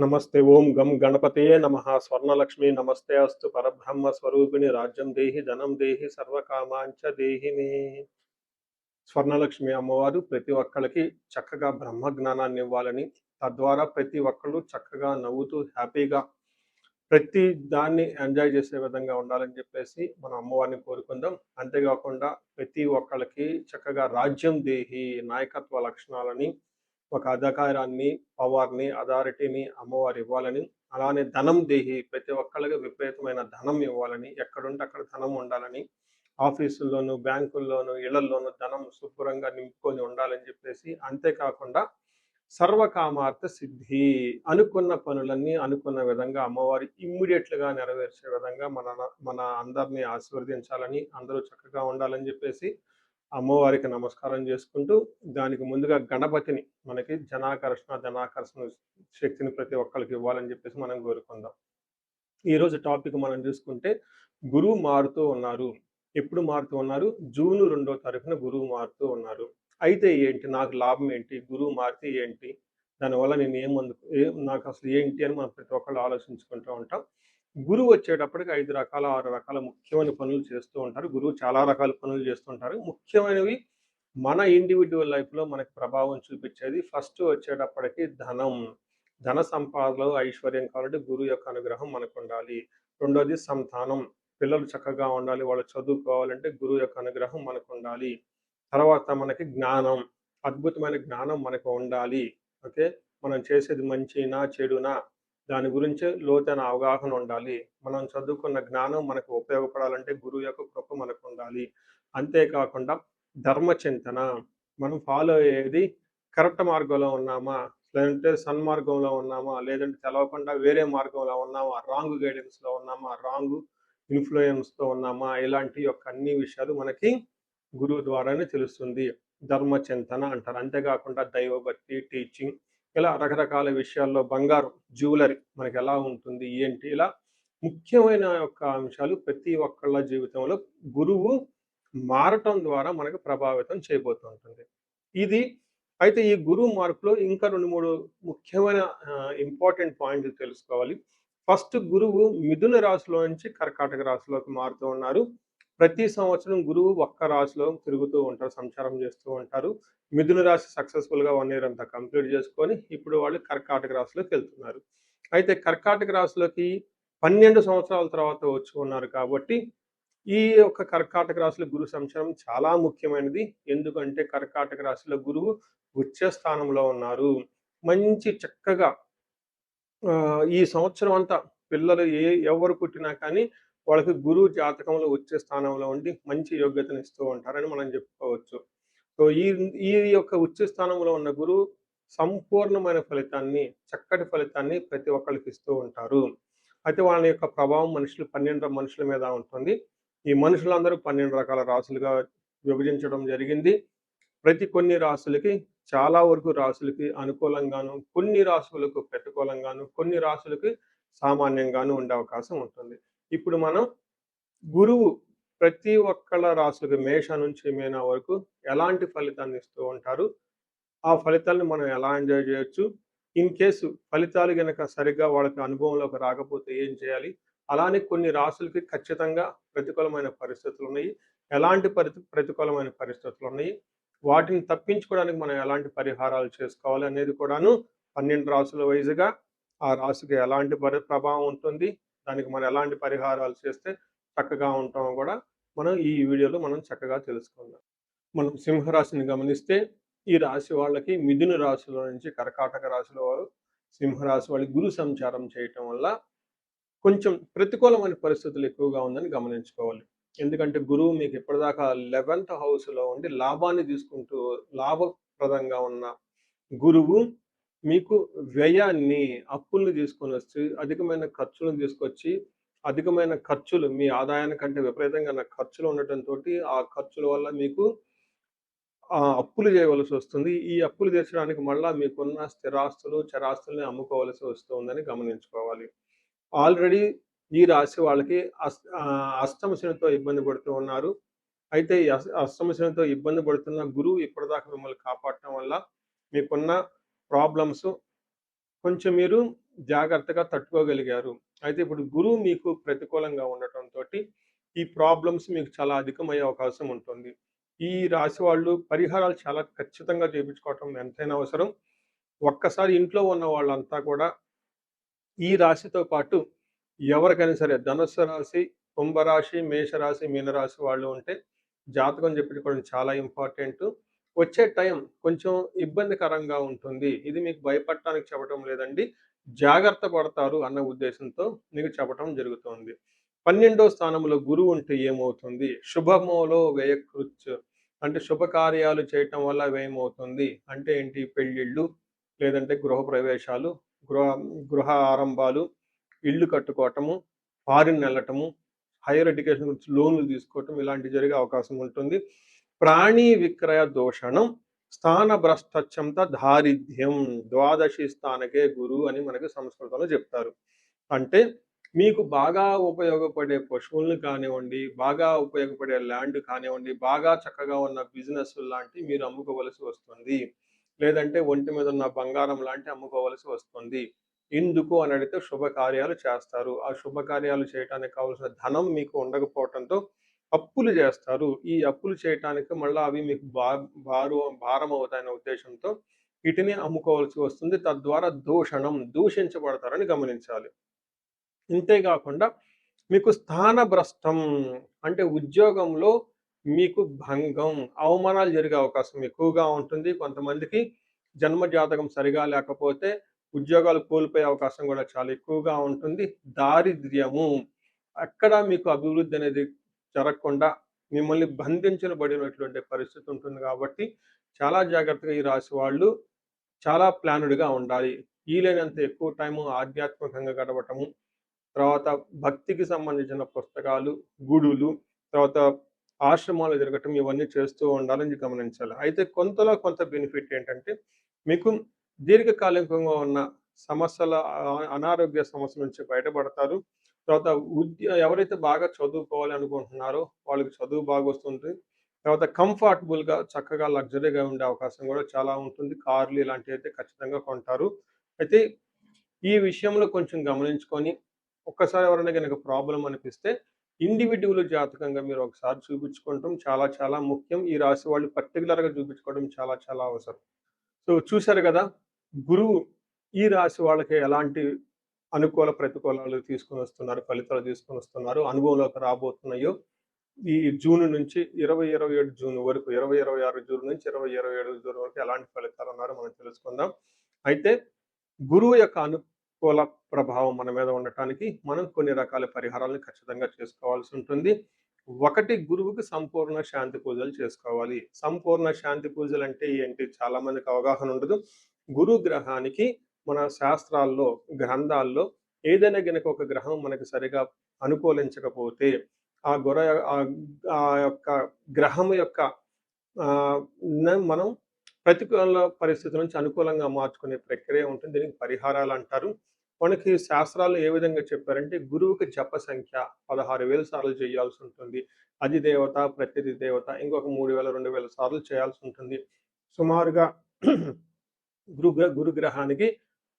नमस्ते ओम गम गणपतये नमः स्वर्णलक्ष्मी नमस्ते अस्तु परब्रह्म स्वरूपिणि राज्यं देहि धनं देहि सर्वकामांच देहि मे స్వర్ణలక్ష్మి అమ్మవారు ప్రతి ఒక్కళ్ళకి చక్కగా బ్రహ్మ జ్ఞానాన్ని ఇవ్వాలని, తద్వారా ప్రతి ఒక్కళ్ళు చక్కగా నవ్వుతూ హ్యాపీగా ప్రతి దాన్ని ఎంజాయ్ చేసే విధంగా ఉండాలని చెప్పేసి మనం అమ్మవారిని కోరుకుందాం. అంతేకాకుండా ప్రతి ఒక్కళ్ళకి చక్కగా రాజ్యం దేహి నాయకత్వ లక్షణాలని, ఒక అధికారాన్ని, పవర్‌ని, అథారిటీని అమ్మవారు ఇవ్వాలని, అలానే ధనం దేహి ప్రతి ఒక్కళ్ళకి విపరీతమైన ధనం ఇవ్వాలని, ఎక్కడుంటే అక్కడ ధనం ఉండాలని, ఆఫీసుల్లోనూ, బ్యాంకుల్లోనూ, ఇళ్లల్లోనూ ధనం శుభ్రంగా నింపుకొని ఉండాలని చెప్పేసి, అంతేకాకుండా సర్వకామార్థ సిద్ధి అనుకున్న పనులన్నీ అనుకున్న విధంగా అమ్మవారు ఇమ్మీడియట్‌గా నెరవేర్చే విధంగా మన అందరిని ఆశీర్వదించాలని, అందరూ చక్కగా ఉండాలని చెప్పేసి అమ్మవారికి నమస్కారం చేసుకుంటూ, దానికి ముందుగా గణపతిని మనకి ధనాకర్షణ శక్తిని ప్రతి ఒక్కళ్ళకి ఇవ్వాలని చెప్పేసి మనం కోరుకుందాం. ఈరోజు టాపిక్ మనం చూసుకుంటే గురువు మారుతూ ఉన్నారు. ఎప్పుడు మారుతూ ఉన్నారు? జూన్ 2వ తారీఖున గురువు మారుతూ ఉన్నారు. అయితే ఏంటి? నాకు లాభం ఏంటి? గురువు మారితే ఏంటి? దానివల్ల నేను నాకు అసలు ఏంటి అని మనం ప్రతి ఒక్కళ్ళు ఆలోచించుకుంటూ ఉంటాం. గురువు వచ్చేటప్పటికి 5 రకాల, 6 రకాల ముఖ్యమైన పనులు చేస్తూ ఉంటారు. గురువు చాలా రకాల పనులు చేస్తుంటారు. ముఖ్యమైనవి మన ఇండివిడ్యువల్ లైఫ్‌లో మనకు ప్రభావం చూపించేది ఫస్ట్ వచ్చేటప్పటికి ధనం. ధన సంపాదనలో ఐశ్వర్యం కావాలంటే గురువు యొక్క అనుగ్రహం మనకుండాలి. రెండోది సంతానం. పిల్లలు చక్కగా ఉండాలి, వాళ్ళు చదువుకోవాలంటే గురువు యొక్క అనుగ్రహం మనకుండాలి. తర్వాత మనకి జ్ఞానం, అద్భుతమైన జ్ఞానం మనకు ఉండాలి. ఓకే. మనం చేసేది మంచినా, చెడునా దాని గురించి లోతైన అవగాహన ఉండాలి. మనం చదువుకున్న జ్ఞానం మనకు ఉపయోగపడాలంటే గురువు యొక్క కృప మనకుండాలి. అంతేకాకుండా ధర్మచింతన, మనం ఫాలో అయ్యేది కరెక్ట్ మార్గంలో ఉన్నామా? లేదంటే సన్మార్గంలో ఉన్నామా? లేదంటే తెలవకుండా వేరే మార్గంలో ఉన్నామా? రాంగ్ గైడెన్స్‌లో ఉన్నామా? రాంగ్ ఇన్‌ఫ్లూయెన్స్‌తో ఉన్నామా? ఇలాంటి యొక్క అన్ని విషయాలు మనకి గురువు ద్వారానే తెలుస్తుంది. ధర్మచింతన అంటారు. అంతేకాకుండా దైవభక్తి, టీచింగ్ ఇలా రకరకాల విషయాల్లో బంగారం, జ్యువెలరీ మనకెలా ఉంటుంది? ఏంటి? ఇలా ముఖ్యమైన యొక్క అంశాలు ప్రతి ఒక్కళ్ళ జీవితంలో గురువు మారటం ద్వారా మనకు ప్రభావితం చేయబోతూ ఉంటుంది. ఇది అయితే ఈ గురువు మార్పులో ఇంకా 2, 3 ముఖ్యమైన ఇంపార్టెంట్ పాయింట్లు తెలుసుకోవాలి. ఫస్ట్ గురువు మిథున రాశిలో నుంచి కర్కాటక రాశిలోకి మారుతూ ఉన్నారు. ప్రతి సంవత్సరం గురువు ఒక్క రాశిలో తిరుగుతూ ఉంటారు, సంచారం చేస్తూ ఉంటారు. మిథున రాశి సక్సెస్‌ఫుల్‌గా 1 ఇయర్ అంతా కంప్లీట్ చేసుకొని ఇప్పుడు వాళ్ళు కర్కాటక రాశిలోకి వెళ్తున్నారు. అయితే కర్కాటక రాశిలోకి 12 సంవత్సరాల తర్వాత వచ్చి ఉన్నారు కాబట్టి ఈ యొక్క కర్కాటక రాశిలో గురు సంచారం చాలా ముఖ్యమైనది. ఎందుకంటే కర్కాటక రాశిలో గురువు ఉచ్చ స్థానంలో ఉన్నారు. మంచి చక్కగా ఈ సంవత్సరం అంతా పిల్లలు ఎవరు పుట్టినా కానీ వాళ్ళకి గురువు జాతకంలో వచ్చే స్థానంలో ఉండి మంచి యోగ్యతను ఇస్తూ ఉంటారని మనం చెప్పుకోవచ్చు. సో ఈ యొక్క ఉచ్చ స్థానంలో ఉన్న గురువు సంపూర్ణమైన ఫలితాన్ని, చక్కటి ఫలితాన్ని ప్రతి ఒక్కళ్ళకి ఇస్తూ ఉంటారు. అయితే వాళ్ళ యొక్క ప్రభావం 12 మనుషుల మీద ఉంటుంది. ఈ మనుషులందరూ 12 రకాల రాసులుగా విభజించడం జరిగింది. కొన్ని రాసులకి చాలా వరకు రాసులకి అనుకూలంగాను, కొన్ని రాసులకు ప్రతికూలంగాను, కొన్ని రాసులకి సామాన్యంగాను ఉండే అవకాశం ఉంటుంది. ఇప్పుడు మనం గురువు ప్రతి ఒక్కళ్ళ రాసులకి మేష నుంచి మీన వరకు ఎలాంటి ఫలితాన్ని ఇస్తూ ఉంటారు? ఆ ఫలితాలను మనం ఎలా ఎంజాయ్ చేయొచ్చు? ఇన్ కేసు ఫలితాలు గనక సరిగ్గా వాళ్ళకి అనుభవంలోకి రాకపోతే ఏం చేయాలి? అలానే కొన్ని రాసులకి ఖచ్చితంగా ప్రతికూలమైన పరిస్థితులున్నాయి. ఎలాంటి ప్రతికూలమైన పరిస్థితులున్నాయి? వాటిని తప్పించుకోవడానికి మనం ఎలాంటి పరిహారాలు చేసుకోవాలి అనేది కూడాను 12 రాసుల వైస్‌గా ఆ రాశికి ఎలాంటి ప్రభావం ఉంటుంది? దానికి మనం ఎలాంటి పరిహారాలు చేస్తే చక్కగా ఉంటామో కూడా మనం ఈ వీడియోలో మనం చక్కగా తెలుసుకుందాం. మనం సింహరాశిని గమనిస్తే ఈ రాశి వాళ్ళకి మిథున రాశిలో నుంచి కర్కాటక రాశిలో సింహరాశి వాళ్ళకి గురు సంచారం చేయటం వల్ల కొంచెం ప్రతికూలమైన పరిస్థితులు ఎక్కువగా ఉందని గమనించుకోవాలి. ఎందుకంటే గురువు మీకు ఇప్పటిదాకా 11th హౌస్‌లో ఉండి లాభాన్ని తీసుకుంటూ లాభప్రదంగా ఉన్న గురువు మీకు వ్యయాన్ని, అప్పుల్ని తీసుకొనొచ్చి అధికమైన ఖర్చులను తీసుకొచ్చి, అధికమైన ఖర్చులు మీ ఆదాయానికంటే విపరీతంగా ఖర్చులు ఉండటంతోటి ఆ ఖర్చుల వల్ల మీకు అప్పులు చేయవలసి వస్తుంది. ఈ అప్పులు తీర్చడానికి మళ్ళా మీకున్న స్థిరాస్తులు, చరాస్తుల్ని అమ్ముకోవలసి వస్తుందని గమనించుకోవాలి. ఆల్రెడీ ఈ రాశి వాళ్ళకి అష్టమ శనితో ఇబ్బంది పడుతూ ఉన్నారు. అయితే ఈ అష్టమ శనితో ఇబ్బంది పడుతున్న గురువు ఇప్పటిదాకా మిమ్మల్ని కాపాడటం వల్ల మీకున్న ప్రాబ్లమ్స్ కొంచెం మీరు జాగ్రత్తగా తట్టుకోగలిగారు. అయితే ఇప్పుడు గురువు మీకు ప్రతికూలంగా ఉండటంతోటి ఈ ప్రాబ్లమ్స్ మీకు చాలా అధికమయ్యే అవకాశం ఉంటుంది. ఈ రాశి వాళ్ళు పరిహారాలు చాలా ఖచ్చితంగా చేపించుకోవటం ఎంతైనా అవసరం. ఒక్కసారి ఇంట్లో ఉన్న వాళ్ళంతా కూడా ఈ రాశితో పాటు ఎవరికైనా సరే ధనుస్సు రాశి, కుంభరాశి, మేషరాశి, మీనరాశి వాళ్ళు ఉంటే జాతకం చెప్పించుకోవడం చాలా ఇంపార్టెంటు. వచ్చే టైం కొంచెం ఇబ్బందికరంగా ఉంటుంది. ఇది మీకు భయపడటానికి చెప్పడం లేదండి. జాగ్రత్త పడతారు అన్న ఉద్దేశంతో మీకు చెప్పటం జరుగుతోంది. 12వ స్థానంలో గురువు ఉంటే ఏమవుతుంది? శుభములో వ్యయకృత్ అంటే శుభకార్యాలు చేయటం వల్ల వ్యయమవుతుంది. అంటే ఏంటి? పెళ్ళిళ్ళు, లేదంటే గృహప్రవేశాలు, గృహ గృహ ఆరంభాలు, ఇల్లు కట్టుకోవటము, ఫారిన్ వెళ్ళటము, హైయర్ ఎడ్యుకేషన్ గురించి లోన్లు తీసుకోవటం ఇలాంటివి జరిగే అవకాశం ఉంటుంది. ప్రాణి విక్రయ దోషణం స్థానభ్రష్టచ్చంత దారిద్ర్యం ద్వాదశి స్థానకే గురు అని మనకి సంస్కృతంలో చెప్తారు. అంటే మీకు బాగా ఉపయోగపడే పశువులను కానివ్వండి, బాగా ఉపయోగపడే ల్యాండ్ కానివ్వండి, బాగా చక్కగా ఉన్న బిజినెస్ లాంటివి మీరు అమ్ముకోవలసి వస్తుంది. లేదంటే ఒంటి మీద ఉన్న బంగారం లాంటి అమ్ముకోవలసి వస్తుంది. ఎందుకు అని అడిగితే శుభకార్యాలు చేస్తారు. ఆ శుభకార్యాలు చేయటానికి కావాల్సిన ధనం మీకు ఉండకపోవటంతో అప్పులు చేస్తారు. ఈ అప్పులు చేయటానికి మళ్ళా అవి మీకు భారం అవుతాయనే ఉద్దేశంతో వీటిని అమ్ముకోవాల్సి వస్తుంది. తద్వారా దూషించబడతారని గమనించాలి. ఇంతేకాకుండా మీకు స్థానభ్రష్టం అంటే ఉద్యోగంలో మీకు భంగం, అవమానాలు జరిగే అవకాశం ఎక్కువగా ఉంటుంది. కొంతమందికి జన్మజాతకం సరిగా లేకపోతే ఉద్యోగాలు కోల్పోయే అవకాశం కూడా చాలా ఎక్కువగా ఉంటుంది. దారిద్ర్యము అక్కడ మీకు అభివృద్ధి అనేది జరగకుండా మిమ్మల్ని బంధించబడినటువంటి పరిస్థితి ఉంటుంది కాబట్టి చాలా జాగ్రత్తగా ఈ రాశి వాళ్ళు చాలా ప్లానుడ్‌గా ఉండాలి. వీలైనంత ఎక్కువ టైము ఆధ్యాత్మికంగా గడపటము, తర్వాత భక్తికి సంబంధించిన పుస్తకాలు, గుడులు, తర్వాత ఆశ్రమాలు తిరగటం ఇవన్నీ చేస్తూ ఉండాలని గమనించాలి. అయితే కొంతలో కొంత బెనిఫిట్ ఏంటంటే మీకు దీర్ఘకాలికంగా ఉన్న సమస్యల అనారోగ్య సమస్యల నుంచి బయటపడతారు. తర్వాత ఎవరైతే బాగా చదువుకోవాలి అనుకుంటున్నారో వాళ్ళకి చదువు బాగొస్తుంది. తర్వాత కంఫర్టబుల్‌గా చక్కగా లగ్జరీగా ఉండే అవకాశం కూడా చాలా ఉంటుంది. కార్లు ఇలాంటివైతే ఖచ్చితంగా కొంటారు. అయితే ఈ విషయంలో కొంచెం గమనించుకొని ఒక్కసారి ఎవరైనా గనక ప్రాబ్లమ్ అనిపిస్తే ఇండివిడ్యువల్ జాతకంగా మీరు ఒకసారి చూపించుకోవటం చాలా చాలా ముఖ్యం. ఈ రాశి వాళ్ళు పర్టిక్యులర్‌గా చూపించుకోవడం చాలా చాలా అవసరం. సో చూసారు కదా! గురువు ఈ రాశి వాళ్ళకి ఎలాంటి అనుకూల ప్రతికూలాలు తీసుకొనొస్తున్నారు, ఫలితాలు తీసుకొనొస్తున్నారు, అనుభవంలోకి రాబోతున్నాయో ఈ జూన్ నుంచి 2027 జూన్ వరకు 2026 జూన్ నుంచి 2027 జూన్ వరకు ఎలాంటి ఫలితాలు ఉన్నారో మనం తెలుసుకుందాం. అయితే గురువు యొక్క అనుకూల ప్రభావం మన మీద ఉండటానికి మనం కొన్ని రకాల పరిహారాలను ఖచ్చితంగా చేసుకోవాల్సి ఉంటుంది. ఒకటి గురువుకి సంపూర్ణ శాంతి పూజలు చేసుకోవాలి. సంపూర్ణ శాంతి పూజలు అంటే ఏంటి? చాలా మందికి అవగాహన ఉండదు. గురు గ్రహానికి మన శాస్త్రాల్లో, గ్రంథాల్లో ఏదైనా గనక ఒక గ్రహం మనకి సరిగా అనుకూలించకపోతే ఆ గుర ఆ యొక్క గ్రహం యొక్క మనం ప్రతికూల పరిస్థితుల నుంచి అనుకూలంగా మార్చుకునే ప్రక్రియ ఉంటుంది. దీనికి పరిహారాలు అంటారు. మనకి శాస్త్రాల్లో ఏ విధంగా చెప్పారంటే గురువుకి జప సంఖ్య 16,000 సార్లు చేయాల్సి ఉంటుంది. అధిదేవత, ప్రత్యధి దేవత ఇంకొక 3,000, 2,000 సార్లు చేయాల్సి ఉంటుంది. సుమారుగా గురుగ్రహానికి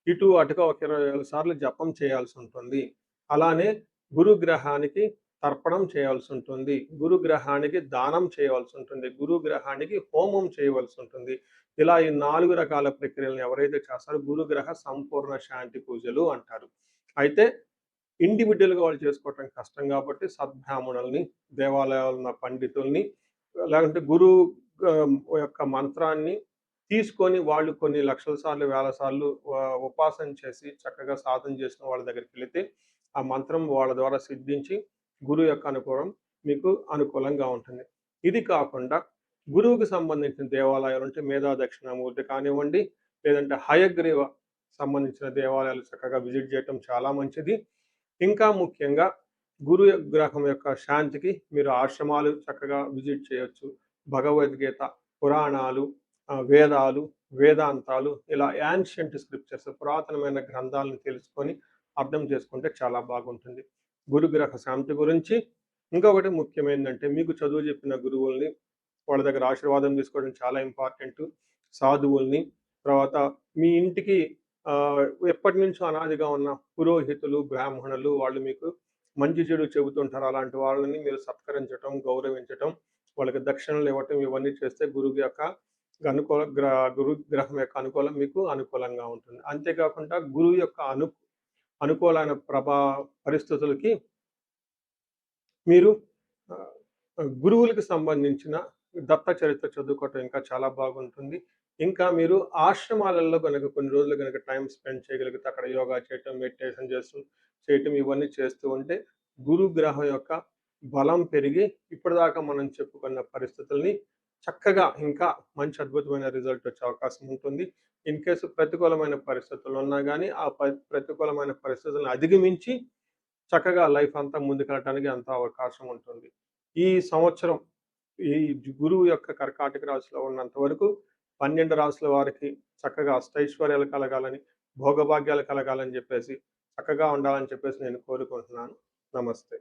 ఇటు అటుగా ఒక 20,000 సార్లు జపం చేయాల్సి ఉంటుంది. అలానే గురుగ్రహానికి తర్పణం చేయాల్సి ఉంటుంది. గురుగ్రహానికి దానం చేయవలసి ఉంటుంది. గురుగ్రహానికి హోమం చేయవలసి ఉంటుంది. ఇలా ఈ 4 రకాల ప్రక్రియలను ఎవరైతే చేస్తారో గురుగ్రహ సంపూర్ణ శాంతి పూజలు అంటారు. అయితే ఇండివిడ్యువల్‌గా వాళ్ళు చేసుకోవటం కష్టం కాబట్టి సద్బ్రాహ్మణుల్ని, దేవాలయాల్లో ఉన్న పండితుల్ని, లేకుంటే గురువు యొక్క మంత్రాన్ని తీసుకొని వాళ్ళు కొన్ని లక్షల సార్లు, వేల సార్లు ఉపాసన చేసి చక్కగా సాధన చేసిన వాళ్ళ దగ్గరికెళితే ఆ మంత్రం వాళ్ళ ద్వారా సిద్ధించి గురువు యొక్క అనుకూలం మీకు అనుకూలంగా ఉంటుంది. ఇది కాకుండా గురువుకి సంబంధించిన దేవాలయాలు అంటే మేధా దక్షిణామూర్తి కానివ్వండి, లేదంటే హయగ్రీవ సంబంధించిన దేవాలయాలు చక్కగా విజిట్ చేయటం చాలా మంచిది. ఇంకా ముఖ్యంగా గురు గ్రహం యొక్క శాంతికి మీరు ఆశ్రమాలు చక్కగా విజిట్ చేయొచ్చు. భగవద్గీత, పురాణాలు, వేదాలు, వేదాంతాలు ఇలా యాన్షియంట్ స్క్రిప్చర్స్ పురాతనమైన గ్రంథాలను తెలుసుకొని అర్థం చేసుకుంటే చాలా బాగుంటుంది. గురుగ్రహ శాంతి గురించి ఇంకొకటి ముఖ్యమైనదంటే మీకు చదువు చెప్పిన గురువుల్ని వాళ్ళ దగ్గర ఆశీర్వాదం తీసుకోవడం చాలా ఇంపార్టెంటు. సాధువుల్ని, తర్వాత మీ ఇంటికి ఆహ్, ఎప్పటినుంచో అనాదిగా ఉన్న పురోహితులు, బ్రాహ్మణులు వాళ్ళు మీకు మంచి చెడు చెబుతుంటారు. అలాంటి వాళ్ళని మీరు సత్కరించటం, గౌరవించటం, వాళ్ళకి దక్షిణలు ఇవ్వటం ఇవన్నీ చేస్తే గురువు యొక్క అనుకూల గురు గ్రహం యొక్క అనుకూలం మీకు అనుకూలంగా ఉంటుంది. అంతేకాకుండా గురువు యొక్క అనుకూలమైన పరిస్థితులకి మీరు ఆహ్, గురువులకి సంబంధించిన దత్త చరిత్ర చదువుకోవటం ఇంకా చాలా బాగుంటుంది. ఇంకా మీరు ఆశ్రమాలలో గనక కొన్ని రోజులు గనక టైమ్ స్పెండ్ చేయగలిగితే అక్కడ యోగా చేయటం, మెడిటేషన్ చేయటం ఇవన్నీ చేస్తూ ఉంటే గురు గ్రహం యొక్క బలం పెరిగి ఇప్పటిదాకా మనం చెప్పుకున్న పరిస్థితుల్ని చక్కగా ఇంకా మంచి అద్భుతమైన రిజల్ట్ వచ్చే అవకాశం ఉంటుంది. ఇన్ కేస్ ప్రతికూలమైన పరిస్థితులు ఉన్నా గానీ ఆ ప్రతికూలమైన పరిస్థితులను అధిగమించి చక్కగా లైఫ్ అంతా ముందుకెళ్ళటానికి ఎంతో అవకాశం ఉంటుంది. ఈ సంవత్సరం ఈ గురువు యొక్క కర్కాటక రాశిలో ఉన్నంత వరకు 12 రాసుల వారికి చక్కగా అష్టైశ్వర్యాలు కలగాలని, భోగభాగ్యాలు కలగాలని చెప్పేసి, చక్కగా ఉండాలని చెప్పేసి నేను కోరుకుంటున్నాను. నమస్తే.